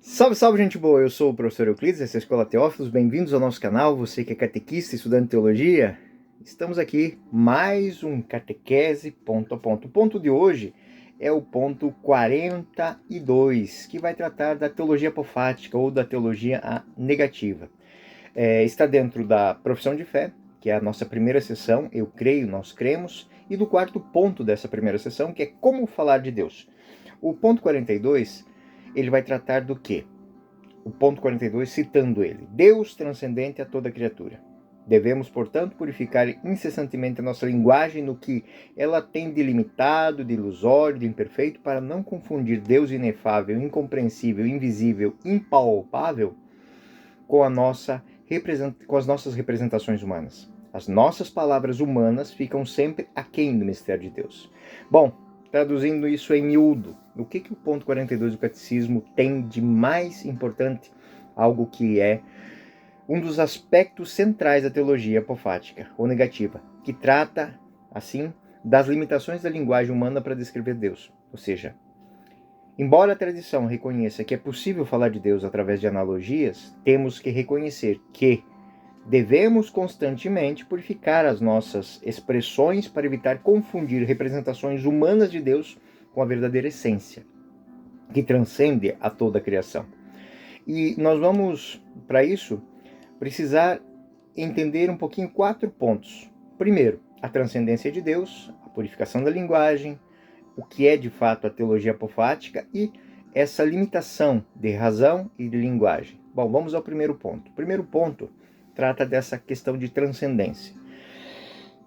Salve, salve, gente boa! Eu sou o professor Euclides, essa é a Escola Teófilos. Bem-vindos ao nosso canal, você que é catequista, estudante de teologia. Estamos aqui, mais um catequese, ponto a ponto. O ponto de hoje é o ponto 42, que vai tratar da teologia apofática ou da teologia negativa. Está dentro da profissão de fé, que é a nossa primeira sessão, eu creio, nós cremos, e do quarto ponto dessa primeira sessão, que é como falar de Deus. O ponto 42, ele vai tratar do quê? O ponto 42, citando ele: Deus transcendente a toda criatura. Devemos, portanto, purificar incessantemente a nossa linguagem no que ela tem de limitado, de ilusório, de imperfeito, para não confundir Deus inefável, incompreensível, invisível, impalpável com as nossas representações humanas. As nossas palavras humanas ficam sempre aquém do mistério de Deus. Bom, traduzindo isso em miúdo, o que o ponto 42 do Catecismo tem de mais importante? Algo que é um dos aspectos centrais da teologia apofática, ou negativa, que trata, assim, das limitações da linguagem humana para descrever Deus. Ou seja, embora a tradição reconheça que é possível falar de Deus através de analogias, temos que reconhecer que devemos constantemente purificar as nossas expressões para evitar confundir representações humanas de Deus com a verdadeira essência, que transcende a toda a criação. E nós vamos, para isso, precisar entender um pouquinho 4 pontos. Primeiro, a transcendência de Deus, a purificação da linguagem, o que é de fato a teologia apofática e essa limitação de razão e de linguagem. Bom, vamos ao primeiro ponto. O primeiro ponto trata dessa questão de transcendência.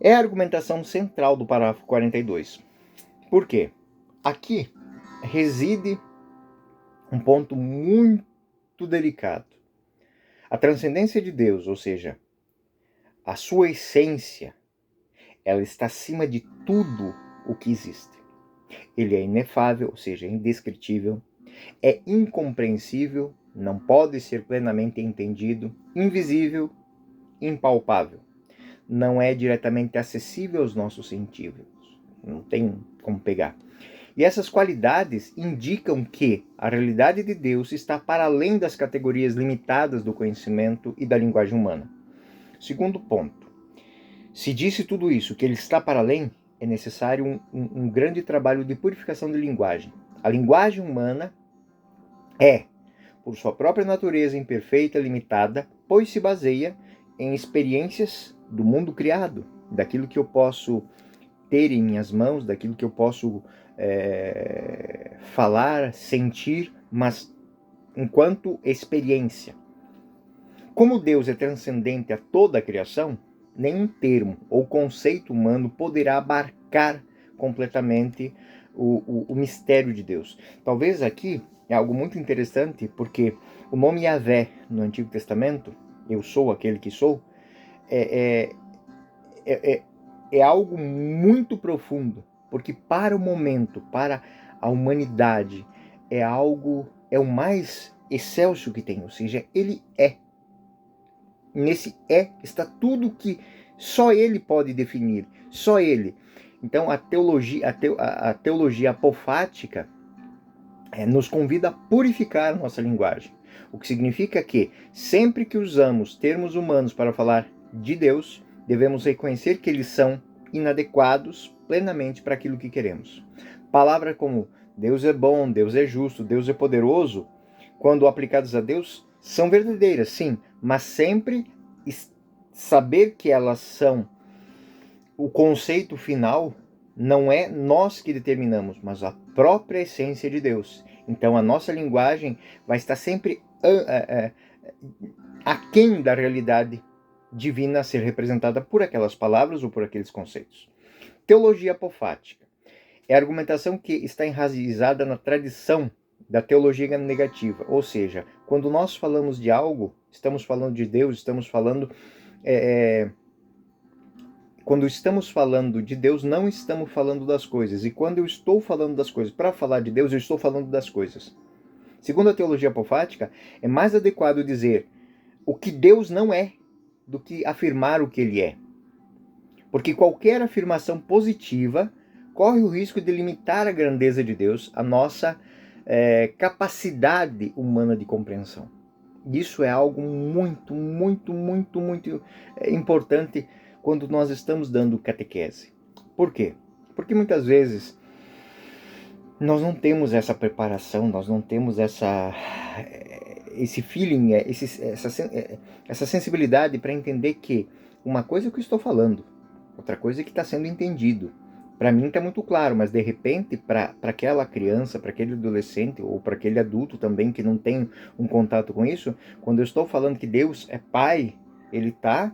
É a argumentação central do parágrafo 42. Por quê? Aqui reside um ponto muito delicado. A transcendência de Deus, ou seja, a sua essência, ela está acima de tudo o que existe. Ele é inefável, ou seja, indescritível, é incompreensível, não pode ser plenamente entendido, invisível, impalpável. Não é diretamente acessível aos nossos sentidos. Não tem como pegar. E essas qualidades indicam que a realidade de Deus está para além das categorias limitadas do conhecimento e da linguagem humana. Segundo ponto. Se disse tudo isso, que ele está para além, é necessário um grande trabalho de purificação de linguagem. A linguagem humana é, por sua própria natureza imperfeita, limitada, pois se baseia em experiências do mundo criado, daquilo que eu posso ter em minhas mãos, daquilo que eu posso falar, sentir, mas enquanto experiência. Como Deus é transcendente a toda a criação, nenhum termo ou conceito humano poderá abarcar completamente o mistério de Deus. Talvez aqui é algo muito interessante, porque o nome Yahvé no Antigo Testamento, eu sou aquele que sou, é algo muito profundo, porque para o momento, para a humanidade, é o mais excelso que tem, ou seja, ele é. Nesse está tudo que só ele pode definir, só ele. Então a teologia apofática nos convida a purificar a nossa linguagem, o que significa que sempre que usamos termos humanos para falar de Deus, devemos reconhecer que eles são inadequados plenamente para aquilo que queremos. Palavras como Deus é bom, Deus é justo, Deus é poderoso, quando aplicadas a Deus, são verdadeiras, sim, mas sempre saber que elas são o conceito final não é nós que determinamos, mas a própria essência de Deus. Então a nossa linguagem vai estar sempre aquém da realidade divina a ser representada por aquelas palavras ou por aqueles conceitos. Teologia apofática é a argumentação que está enraizada na tradição da teologia negativa, ou seja, quando nós falamos de algo, estamos falando de Deus, estamos falando quando estamos falando de Deus, não estamos falando das coisas. E quando eu estou falando das coisas para falar de Deus, eu estou falando das coisas. Segundo a teologia apofática, é mais adequado dizer o que Deus não é do que afirmar o que ele é. Porque qualquer afirmação positiva corre o risco de limitar a grandeza de Deus, a nossa capacidade humana de compreensão. Isso é algo muito, muito, muito, muito importante quando nós estamos dando catequese. Por quê? Porque muitas vezes nós não temos essa preparação, nós não temos esse feeling, essa sensibilidade para entender que uma coisa é o que eu estou falando, outra coisa é que está sendo entendido. Para mim está muito claro, mas de repente para aquela criança, para aquele adolescente ou para aquele adulto também que não tem um contato com isso, quando eu estou falando que Deus é Pai, ele está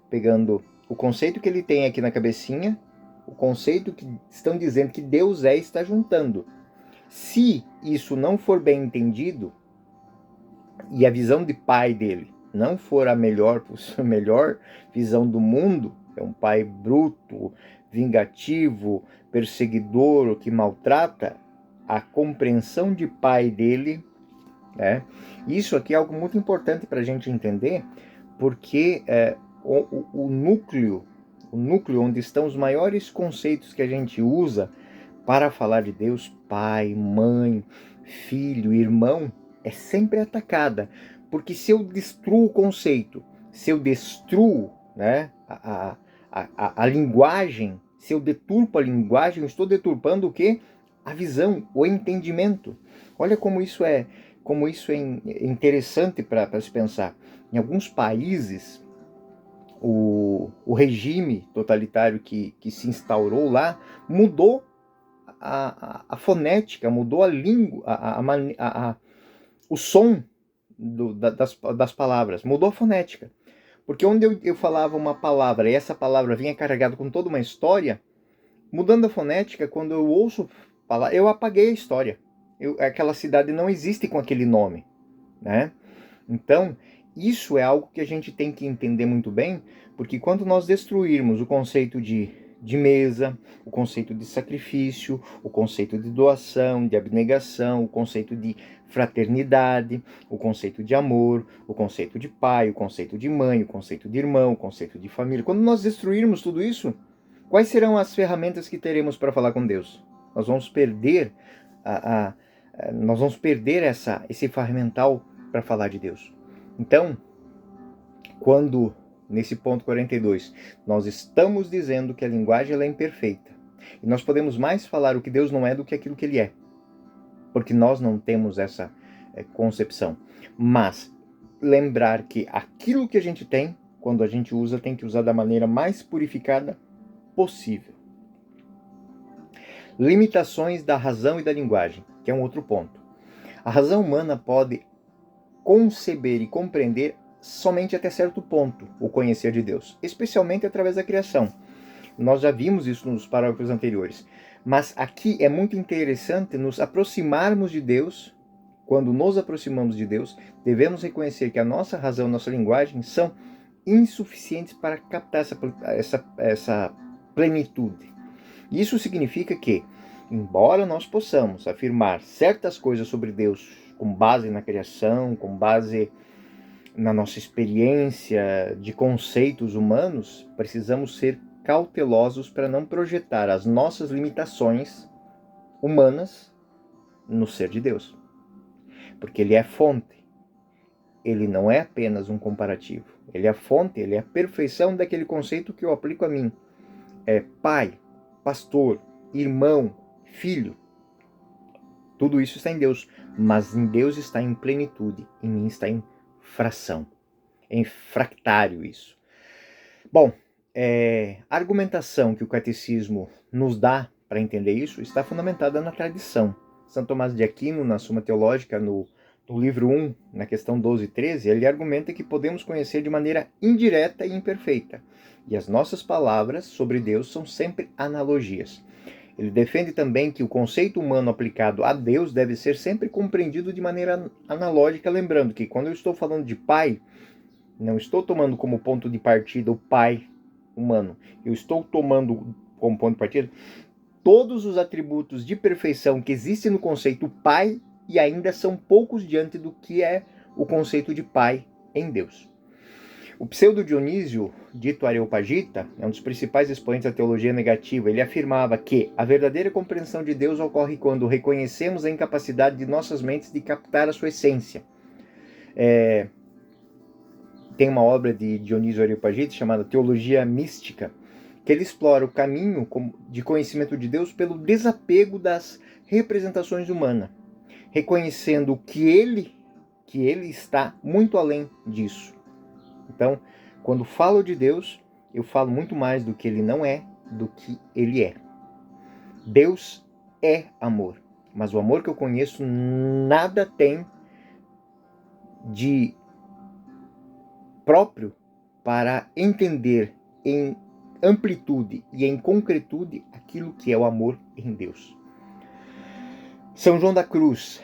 pegando o conceito que ele tem aqui na cabecinha, o conceito que estão dizendo que Deus é, está juntando. Se isso não for bem entendido e a visão de pai dele não for a melhor visão do mundo, é um pai bruto, vingativo, perseguidor, que maltrata, a compreensão de pai dele, né? Isso aqui é algo muito importante para a gente entender, porque o núcleo onde estão os maiores conceitos que a gente usa para falar de Deus, pai, mãe, filho, irmão, é sempre atacada. Porque se eu destruo o conceito, se eu destruo, né, a linguagem, se eu deturpo a linguagem, eu estou deturpando o quê? A visão, o entendimento. Olha como isso é interessante para se pensar. Em alguns países, o regime totalitário que se instaurou lá mudou a fonética, mudou a língua, o som das palavras, mudou a fonética. Porque onde eu falava uma palavra e essa palavra vinha carregada com toda uma história, mudando a fonética, quando eu ouço falar, eu apaguei a história. Aquela cidade não existe com aquele nome, né? Então, isso é algo que a gente tem que entender muito bem, porque quando nós destruirmos o conceito de mesa, o conceito de sacrifício, o conceito de doação, de abnegação, o conceito de fraternidade, o conceito de amor, o conceito de pai, o conceito de mãe, o conceito de irmão, o conceito de família. Quando nós destruirmos tudo isso, quais serão as ferramentas que teremos para falar com Deus? Nós vamos perder esse ferramental para falar de Deus. Então, quando nesse ponto 42, nós estamos dizendo que a linguagem ela é imperfeita. E nós podemos mais falar o que Deus não é do que aquilo que Ele é. Porque nós não temos essa concepção. Mas lembrar que aquilo que a gente tem, quando a gente usa, tem que usar da maneira mais purificada possível. Limitações da razão e da linguagem, que é um outro ponto. A razão humana pode conceber e compreender somente até certo ponto o conhecer de Deus, especialmente através da criação. Nós já vimos isso nos parágrafos anteriores. Mas aqui é muito interessante nos aproximarmos de Deus. Quando nos aproximamos de Deus, devemos reconhecer que a nossa razão, nossa linguagem são insuficientes para captar essa plenitude. Isso significa que, embora nós possamos afirmar certas coisas sobre Deus com base na criação, com base na nossa experiência de conceitos humanos, precisamos ser cautelosos para não projetar as nossas limitações humanas no ser de Deus. Porque Ele é fonte. Ele não é apenas um comparativo. Ele é a fonte, Ele é a perfeição daquele conceito que eu aplico a mim. É pai, pastor, irmão, filho. Tudo isso está em Deus. Mas em Deus está em plenitude. Em mim está em fração. É em fractário isso. Bom, a argumentação que o catecismo nos dá para entender isso está fundamentada na tradição. São Tomás de Aquino, na Suma Teológica, no livro 1, na questão 12 e 13, ele argumenta que podemos conhecer de maneira indireta e imperfeita. E as nossas palavras sobre Deus são sempre analogias. Ele defende também que o conceito humano aplicado a Deus deve ser sempre compreendido de maneira analógica, lembrando que quando eu estou falando de pai, não estou tomando como ponto de partida o pai humano. Eu estou tomando como ponto de partida todos os atributos de perfeição que existem no conceito pai e ainda são poucos diante do que é o conceito de pai em Deus. O pseudo-Dionísio, dito Areopagita, é um dos principais expoentes da teologia negativa. Ele afirmava que a verdadeira compreensão de Deus ocorre quando reconhecemos a incapacidade de nossas mentes de captar a sua essência. Tem uma obra de Dionísio Areopagita chamada Teologia Mística, que ele explora o caminho de conhecimento de Deus pelo desapego das representações humanas, reconhecendo que ele está muito além disso. Então, quando falo de Deus, eu falo muito mais do que ele não é, do que ele é. Deus é amor, mas o amor que eu conheço nada tem de próprio para entender em amplitude e em concretude aquilo que é o amor em Deus. São João da Cruz,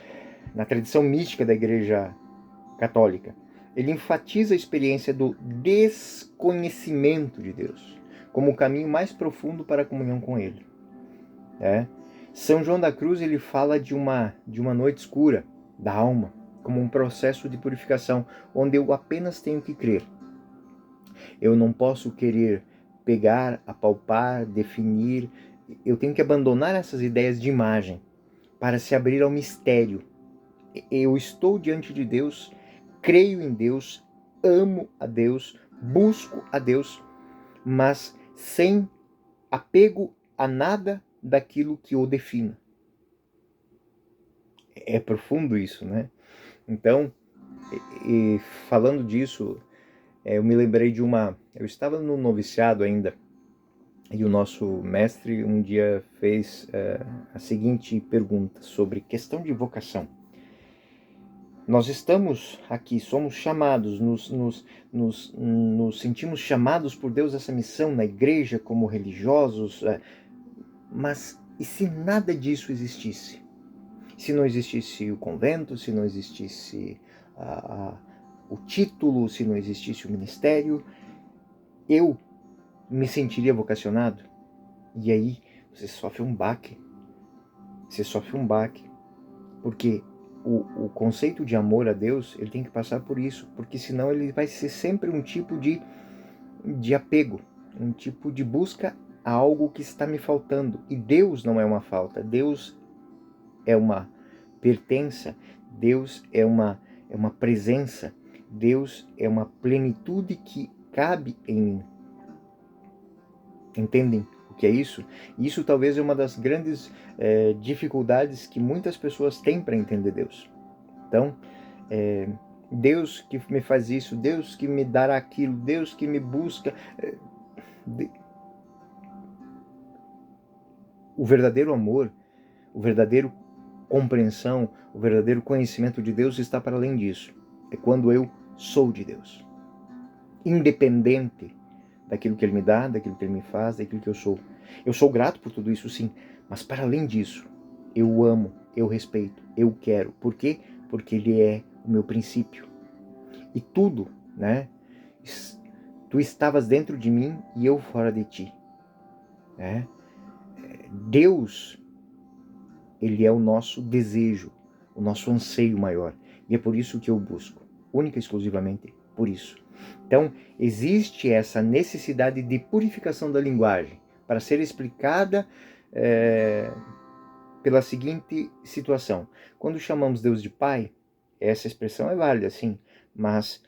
na tradição mística da Igreja Católica, ele enfatiza a experiência do desconhecimento de Deus como o caminho mais profundo para a comunhão com Ele. São João da Cruz ele fala de uma noite escura da alma, como um processo de purificação, onde eu apenas tenho que crer. Eu não posso querer pegar, apalpar, definir. Eu tenho que abandonar essas ideias de imagem para se abrir ao mistério. Eu estou diante de Deus, creio em Deus, amo a Deus, busco a Deus, mas sem apego a nada daquilo que o defina. É profundo isso, né? Então, falando disso, eu me lembrei de eu estava no noviciado ainda, e o nosso mestre um dia fez a seguinte pergunta sobre questão de vocação. Nós estamos aqui, somos chamados, nos sentimos chamados por Deus a essa missão na igreja como religiosos, mas e se nada disso existisse? Se não existisse o convento, se não existisse o título, se não existisse o ministério, eu me sentiria vocacionado? E aí você sofre um baque. Porque o conceito de amor a Deus, ele tem que passar por isso, porque senão ele vai ser sempre um tipo de apego, um tipo de busca a algo que está me faltando. E Deus não é uma falta, Deus é uma pertença, Deus é uma presença, Deus é uma plenitude que cabe em mim. Entendem o que é isso? Isso talvez é uma das grandes dificuldades que muitas pessoas têm para entender Deus. Então, Deus que me faz isso, Deus que me dará aquilo, Deus que me busca. O verdadeiro amor, o verdadeiro compreensão, o verdadeiro conhecimento de Deus está para além disso. É quando eu sou de Deus. Independente daquilo que Ele me dá, daquilo que Ele me faz, daquilo que eu sou. Eu sou grato por tudo isso, sim, mas para além disso, eu amo, eu respeito, eu quero. Por quê? Porque Ele é o meu princípio. E tudo, né? Tu estavas dentro de mim e eu fora de ti. Deus, Ele é o nosso desejo, o nosso anseio maior. E é por isso que eu busco, única e exclusivamente por isso. Então, existe essa necessidade de purificação da linguagem para ser explicada pela seguinte situação. Quando chamamos Deus de Pai, essa expressão é válida, sim, mas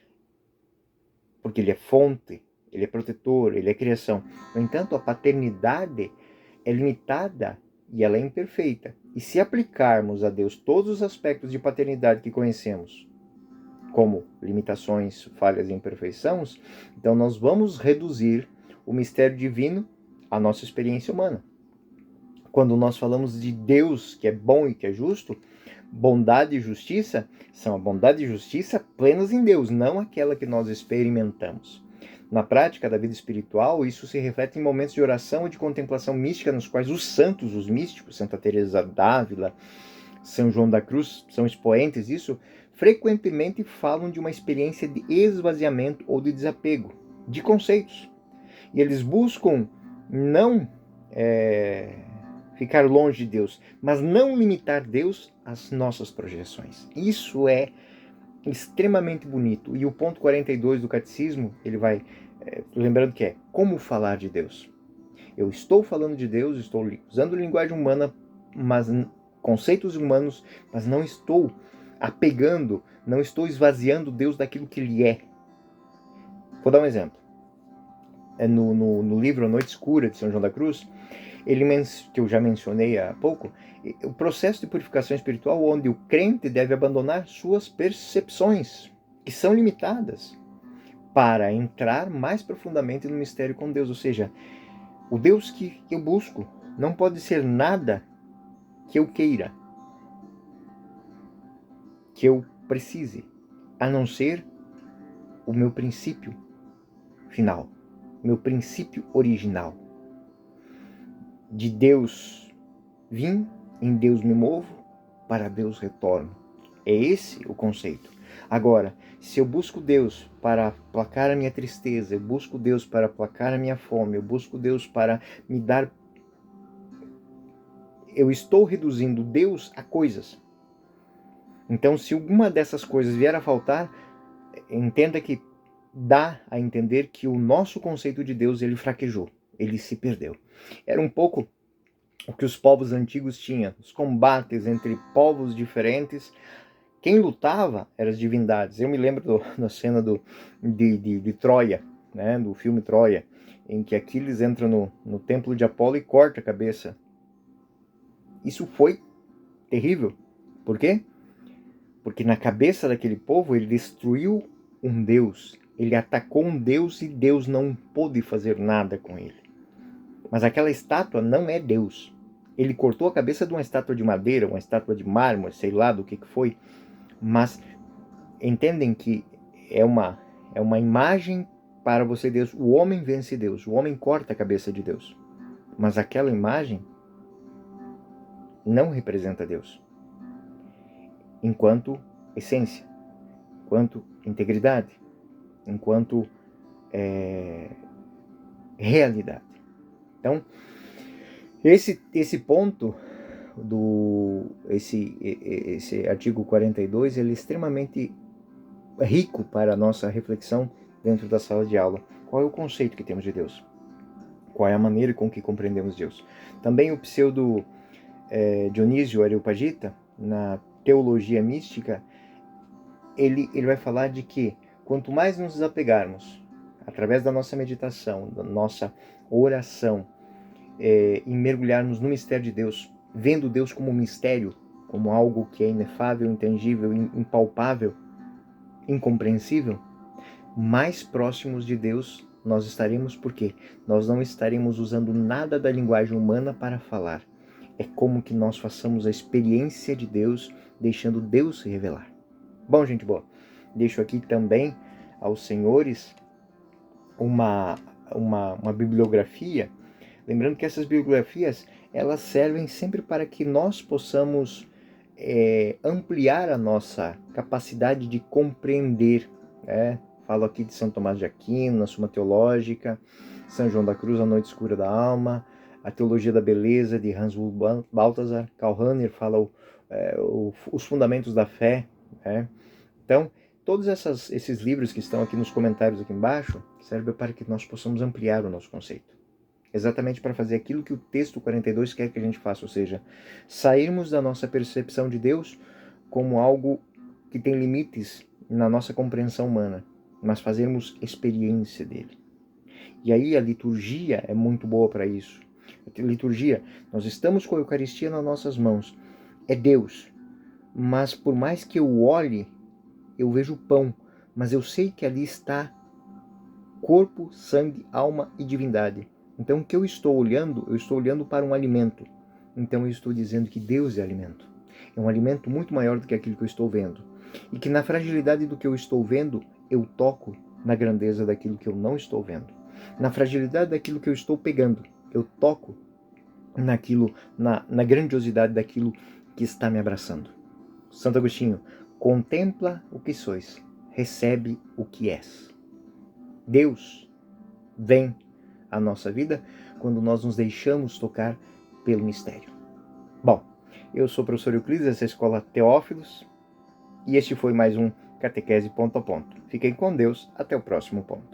porque Ele é fonte, Ele é protetor, Ele é criação. No entanto, a paternidade é limitada e ela é imperfeita. E se aplicarmos a Deus todos os aspectos de paternidade que conhecemos, como limitações, falhas e imperfeições, então nós vamos reduzir o mistério divino à nossa experiência humana. Quando nós falamos de Deus que é bom e que é justo, bondade e justiça são a bondade e justiça plenas em Deus, não aquela que nós experimentamos. Na prática da vida espiritual, isso se reflete em momentos de oração e de contemplação mística nos quais os santos, os místicos, Santa Teresa d'Ávila, São João da Cruz, são expoentes disso, frequentemente falam de uma experiência de esvaziamento ou de desapego de conceitos. E eles buscam não ficar longe de Deus, mas não limitar Deus às nossas projeções. Isso é extremamente bonito. E o ponto 42 do catecismo, ele vai, lembrando que é como falar de Deus. Eu estou falando de Deus, estou usando linguagem humana, mas conceitos humanos, mas não estou apegando, não estou esvaziando Deus daquilo que Ele é. Vou dar um exemplo. No livro A Noite Escura, de São João da Cruz, que eu já mencionei há pouco, o processo de purificação espiritual onde o crente deve abandonar suas percepções, que são limitadas, para entrar mais profundamente no mistério com Deus. Ou seja, o Deus que eu busco não pode ser nada que eu queira, que eu precise, a não ser o meu princípio final, meu princípio original. De Deus vim, em Deus me movo, para Deus retorno. É esse o conceito. Agora, se eu busco Deus para aplacar a minha tristeza, eu busco Deus para aplacar a minha fome, eu busco Deus para me dar... Eu estou reduzindo Deus a coisas. Então, se alguma dessas coisas vier a faltar, entenda que dá a entender que o nosso conceito de Deus, ele fraquejou, ele se perdeu. Era um pouco o que os povos antigos tinham, os combates entre povos diferentes. Quem lutava eram as divindades. Eu me lembro da cena de Troia, né, do filme Troia, em que Aquiles entra no templo de Apolo e corta a cabeça. Isso foi terrível. Por quê? Porque na cabeça daquele povo ele destruiu um deus. Ele atacou um deus e Deus não pôde fazer nada com ele. Mas aquela estátua não é Deus. Ele cortou a cabeça de uma estátua de madeira, uma estátua de mármore, sei lá do que foi. Mas entendem que é uma imagem para você, Deus. O homem vence Deus, o homem corta a cabeça de Deus. Mas aquela imagem não representa Deus. Enquanto essência, enquanto integridade, enquanto realidade. Então, esse ponto esse artigo 42, ele é extremamente rico para a nossa reflexão dentro da sala de aula. Qual é o conceito que temos de Deus? Qual é a maneira com que compreendemos Deus? Também o pseudo Dionísio Areopagita, na teologia mística, ele vai falar de que quanto mais nos desapegarmos, através da nossa meditação, da nossa oração, e mergulharmos no mistério de Deus, vendo Deus como um mistério, como algo que é inefável, intangível, impalpável, incompreensível, mais próximos de Deus nós estaremos, porque nós não estaremos usando nada da linguagem humana para falar. É como que nós façamos a experiência de Deus, deixando Deus se revelar. Bom, gente boa, deixo aqui também aos senhores uma bibliografia. Lembrando que essas bibliografias, elas servem sempre para que nós possamos ampliar a nossa capacidade de compreender. Falo aqui de São Tomás de Aquino, na Suma Teológica, São João da Cruz, A Noite Escura da Alma, A Teologia da Beleza, de Hans Urs Balthasar, Karl Rahner fala os Fundamentos da Fé. Então, todos esses livros que estão aqui nos comentários aqui embaixo, servem para que nós possamos ampliar o nosso conceito. Exatamente para fazer aquilo que o texto 42 quer que a gente faça, ou seja, sairmos da nossa percepção de Deus como algo que tem limites na nossa compreensão humana, mas fazermos experiência dele. E aí a liturgia é muito boa para isso. A liturgia, nós estamos com a Eucaristia nas nossas mãos, é Deus, mas por mais que eu olhe, eu vejo pão, mas eu sei que ali está corpo, sangue, alma e divindade. Então, o que eu estou olhando para um alimento. Então, eu estou dizendo que Deus é alimento. É um alimento muito maior do que aquilo que eu estou vendo. E que na fragilidade do que eu estou vendo, eu toco na grandeza daquilo que eu não estou vendo. Na fragilidade daquilo que eu estou pegando, eu toco na grandiosidade daquilo que está me abraçando. Santo Agostinho, contempla o que sois, recebe o que és. Deus vem à nossa vida quando nós nos deixamos tocar pelo mistério. Bom, eu sou o professor Euclides, dessa escola Teófilos, e este foi mais um Catequese ponto a ponto. Fiquem com Deus, até o próximo ponto.